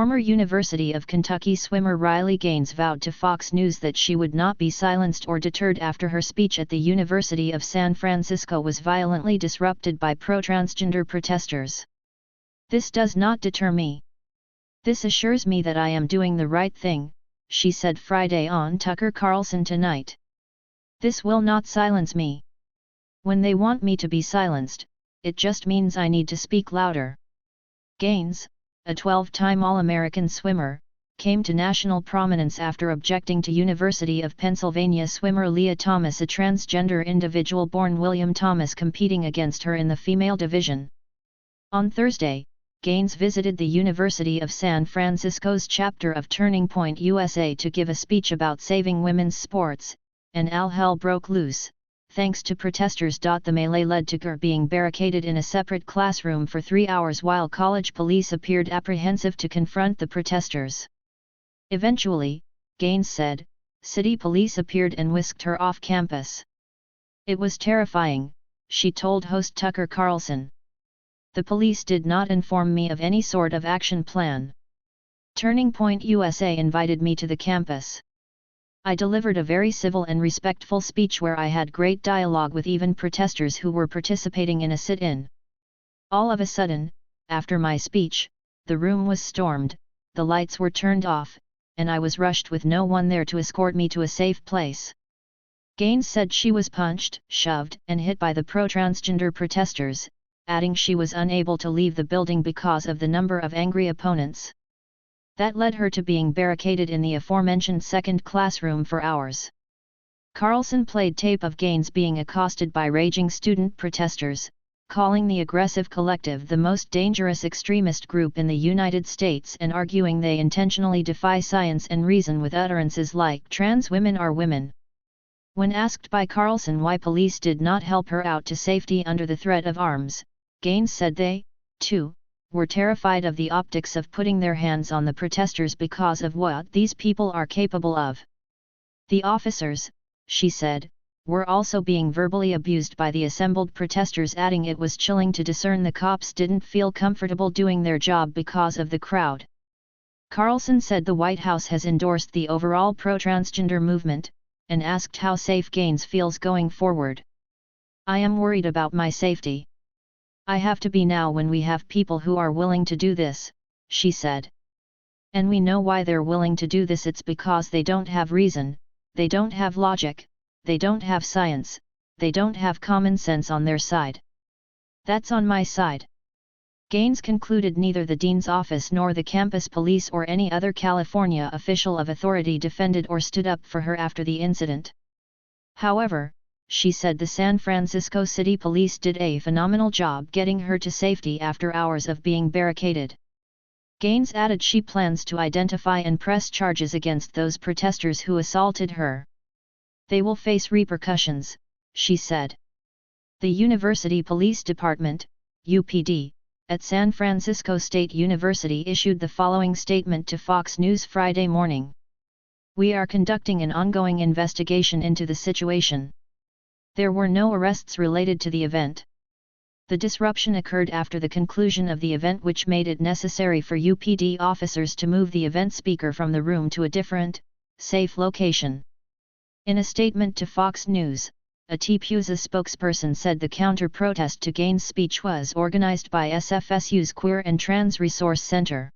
Former University of Kentucky swimmer Riley Gaines vowed to Fox News that she would not be silenced or deterred after her speech at the University of San Francisco was violently disrupted by pro-transgender protesters. "This does not deter me. This assures me that I am doing the right thing," she said Friday on Tucker Carlson Tonight. "This will not silence me. When they want me to be silenced, it just means I need to speak louder." Gaines, a 12-time All-American swimmer, came to national prominence after objecting to University of Pennsylvania swimmer Leah Thomas, a transgender individual born William Thomas, competing against her in the female division. On Thursday, Gaines visited the University of San Francisco's chapter of Turning Point USA to give a speech about saving women's sports, and all hell broke loose, thanks to protesters. The melee led to her being barricaded in a separate classroom for 3 hours while college police appeared apprehensive to confront the protesters. Eventually, Gaines said, city police appeared and whisked her off campus. "It was terrifying," she told host Tucker Carlson. "The police did not inform me of any sort of action plan. Turning Point USA invited me to the campus. I delivered a very civil and respectful speech where I had great dialogue with even protesters who were participating in a sit-in. All of a sudden, after my speech, the room was stormed, the lights were turned off, and I was rushed with no one there to escort me to a safe place." Gaines said she was punched, shoved, and hit by the pro-transgender protesters, adding she was unable to leave the building because of the number of angry opponents. That led her to being barricaded in the aforementioned second classroom for hours. Carlson played tape of Gaines being accosted by raging student protesters, calling the aggressive collective the most dangerous extremist group in the United States and arguing they intentionally defy science and reason with utterances like "trans women are women." When asked by Carlson why police did not help her out to safety under the threat of arms, Gaines said they, too, were terrified of the optics of putting their hands on the protesters because of what these people are capable of. The officers, she said, were also being verbally abused by the assembled protesters, adding it was chilling to discern the cops didn't feel comfortable doing their job because of the crowd. Carlson said the White House has endorsed the overall pro-transgender movement, and asked how safe Gaines feels going forward. "I am worried about my safety. I have to be now when we have people who are willing to do this," she said. "And we know why they're willing to do this. It's because they don't have reason, they don't have logic, they don't have science, they don't have common sense on their side. That's on my side." Gaines concluded neither the dean's office nor the campus police or any other California official of authority defended or stood up for her after the incident. However, she said the San Francisco City Police did a phenomenal job getting her to safety after hours of being barricaded. Gaines added she plans to identify and press charges against those protesters who assaulted her. "They will face repercussions," she said. The University Police Department, UPD, at San Francisco State University issued the following statement to Fox News Friday morning. "We are conducting an ongoing investigation into the situation. There were no arrests related to the event. The disruption occurred after the conclusion of the event, which made it necessary for UPD officers to move the event speaker from the room to a different, safe location." In a statement to Fox News, a TPUSA spokesperson said the counter-protest to Gaines' speech was organized by SFSU's Queer and Trans Resource Center.